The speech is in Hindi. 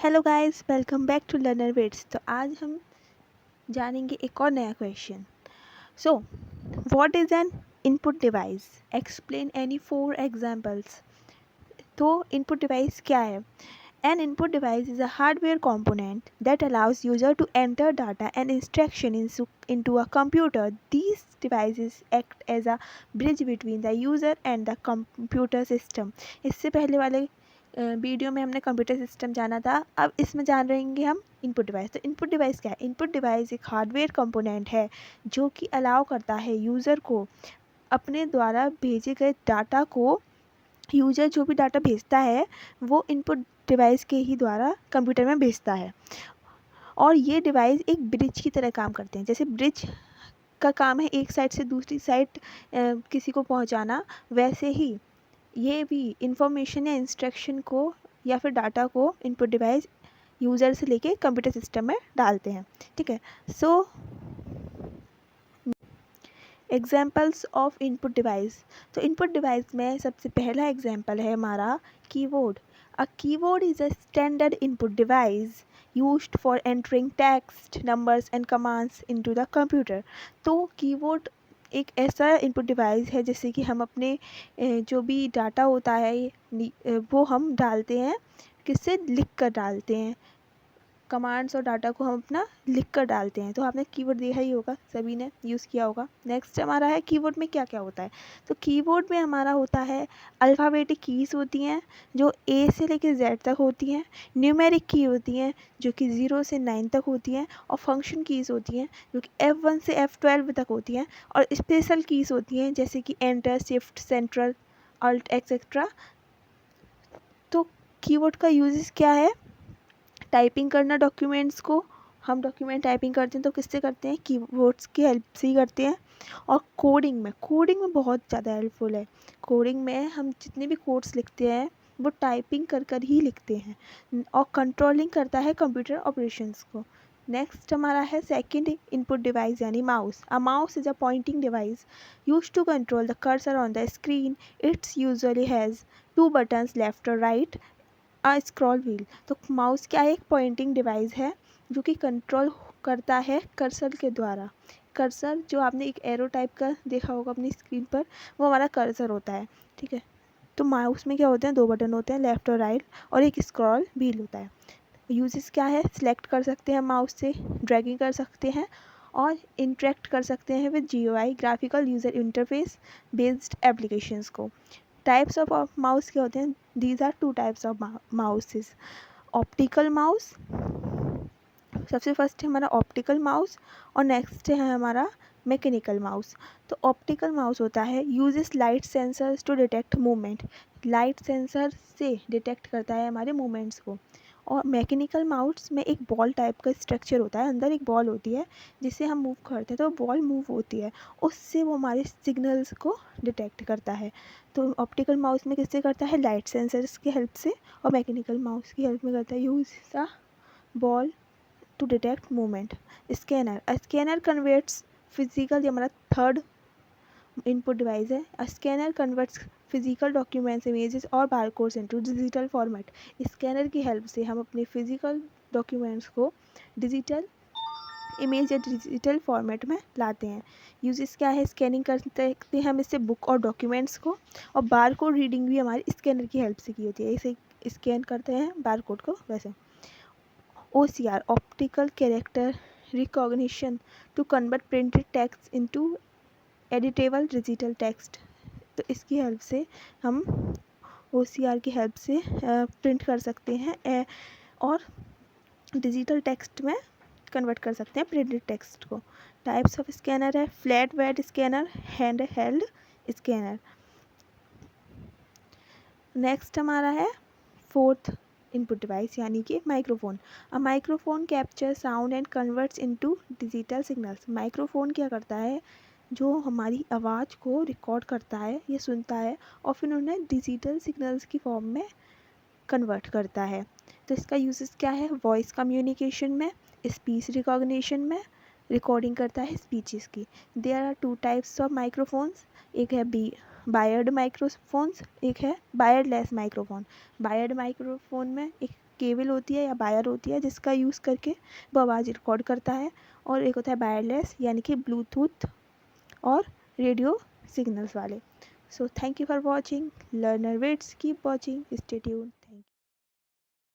Hello guys, welcome back to learner vids. तो आज हम जानेंगे एक और नया क्वेश्चन। So what is an input device? Explain any 4 examples. तो इनपुट डिवाइस क्या है? An input device is a hardware component that allows user to enter data and instruction into a computer. These devices act as a bridge between the user and the computer system. इससे पहले वाले वीडियो में हमने कंप्यूटर सिस्टम जाना था, अब इसमें जान रहेंगे हम इनपुट डिवाइस। तो इनपुट डिवाइस क्या है? इनपुट डिवाइस एक हार्डवेयर कंपोनेंट है जो कि अलाउ करता है यूज़र को अपने द्वारा भेजे गए डाटा को, यूज़र जो भी डाटा भेजता है वो इनपुट डिवाइस के ही द्वारा कंप्यूटर में भेजता है। और ये डिवाइस एक ब्रिज की तरह काम करते हैं। जैसे ब्रिज का काम है एक साइड से दूसरी साइड किसी को पहुंचाना, वैसे ही ये भी इंफॉर्मेशन या इंस्ट्रक्शन को या फिर डाटा को इनपुट डिवाइस यूज़र से लेके कंप्यूटर सिस्टम में डालते हैं। ठीक है। सो एग्जाम्पल्स ऑफ इनपुट डिवाइस। तो इनपुट डिवाइस में सबसे पहला एग्जाम्पल है हमारा keyboard. A keyboard is a standard input device used for entering text, numbers and commands into the computer. तो कीबोर्ड एक ऐसा इनपुट डिवाइस है जैसे कि हम अपने जो भी डाटा होता है वो हम डालते हैं, किससे? लिख कर डालते हैं। कमांड्स और डाटा को हम अपना लिख कर डालते हैं। तो आपने कीबोर्ड देखा ही होगा, सभी ने यूज़ किया होगा। नेक्स्ट हमारा है कीबोर्ड में क्या क्या होता है। तो कीबोर्ड में हमारा होता है अल्फ़ाबेटिक कीज़ होती हैं जो ए से लेकर जेड तक होती हैं, न्यूमेरिक की होती हैं जो कि 0 से 9 तक होती हैं, और फंक्शन कीज़ होती हैं जो कि F1 से F12 तक होती हैं, और स्पेशल कीज़ होती हैं जैसे कि enter, shift, central, alt etcetera. तो कीबोर्ड का यूजेस क्या है? टाइपिंग करना डॉक्यूमेंट्स को, हम डॉक्यूमेंट टाइपिंग करते हैं तो किससे करते हैं? कीबोर्ड्स की हेल्प से ही करते हैं। और कोडिंग में बहुत ज़्यादा हेल्पफुल है। कोडिंग में हम जितने भी कोड्स लिखते हैं वो टाइपिंग कर कर ही लिखते हैं, और कंट्रोलिंग करता है कंप्यूटर ऑपरेशंस को। नेक्स्ट हमारा है सेकंड इनपुट डिवाइस यानी mouse. A mouse is a pointing device use to control the cursor on the screen. It's usually has 2 buttons left और राइट, स्क्रॉल व्हील। तो माउस क्या है? एक पॉइंटिंग डिवाइस है जो कि कंट्रोल करता है कर्सर के द्वारा। कर्सर जो आपने एक एरो टाइप का देखा होगा अपनी स्क्रीन पर, वो हमारा कर्सर होता है। ठीक है। तो माउस में क्या होते हैं? 2 बटन होते हैं, लेफ़्ट और राइट, और एक स्क्रॉल व्हील होता है। यूजेस क्या है? सिलेक्ट कर सकते हैं माउस से, ड्रैगिंग कर सकते हैं, और इंटरेक्ट कर सकते हैं with GUI, graphical user interface based applications को। टाइप्स ऑफ माउस क्या होते हैं? These are 2 types of mouses. Optical mouse, सबसे फर्स्ट है हमारा ऑप्टिकल माउस, और नेक्स्ट है हमारा मैकेनिकल माउस। तो ऑप्टिकल माउस होता है uses light sensors to detect movement. Light sensor से डिटेक्ट करता है हमारे मूवमेंट्स को। और मैकेनिकल माउस में एक बॉल टाइप का स्ट्रक्चर होता है, अंदर एक बॉल होती है जिसे हम मूव करते हैं तो बॉल मूव होती है, उससे वो हमारे सिग्नल्स को डिटेक्ट करता है। तो ऑप्टिकल माउस में किससे करता है? लाइट सेंसर्स की हेल्प से। और मैकेनिकल माउस की हेल्प में करता है use the ball to detect movement. Scanner converts physical, ये हमारा थर्ड इनपुट डिवाइस है। Scanner converts physical documents, images और barcodes into digital format. Scanner की हेल्प से हम अपने फिजिकल डॉक्यूमेंट्स को डिजिटल इमेज या डिजिटल फॉर्मेट में लाते हैं। यूजेस क्या है? स्कैनिंग कर सकते हैं हम इससे बुक और डॉक्यूमेंट्स को, और बार कोड रीडिंग भी हमारी स्कैनर की हेल्प से की होती है। ऐसे स्कैन करते हैं बार कोड को वैसे। OCR, optical character recognition, to convert printed text into editable digital text. तो इसकी हेल्प से हम OCR की हेल्प से प्रिंट कर सकते हैं और डिजिटल टेक्स्ट में कन्वर्ट कर सकते हैं प्रिंटेड टेक्स्ट को। टाइप्स ऑफ स्कैनर है flat bed scanner, hand held scanner. Next हमारा है फोर्थ इनपुट डिवाइस यानी कि microphone. A microphone capture sound and converts into digital signals. Microphone क्या करता है? जो हमारी आवाज़ को रिकॉर्ड करता है, ये सुनता है और फिर उन्हें डिजिटल सिग्नल्स की फॉर्म में कन्वर्ट करता है। तो इसका यूजेस क्या है? वॉइस कम्युनिकेशन में, स्पीच रिकॉग्निशन में, रिकॉर्डिंग करता है स्पीचेस की। There are 2 types of microphones, एक है वायर्ड माइक्रोफोन्स, एक है वायरलेस माइक्रोफोन। वायर्ड माइक्रोफोन में एक केबल होती है या वायर होती है जिसका यूज़ करके वो आवाज़ रिकॉर्ड करता है, और एक होता है वायरलेस यानी कि ब्लूटूथ और रेडियो सिग्नल्स वाले। So thank you for watching learner vids, keep watching, stay tuned.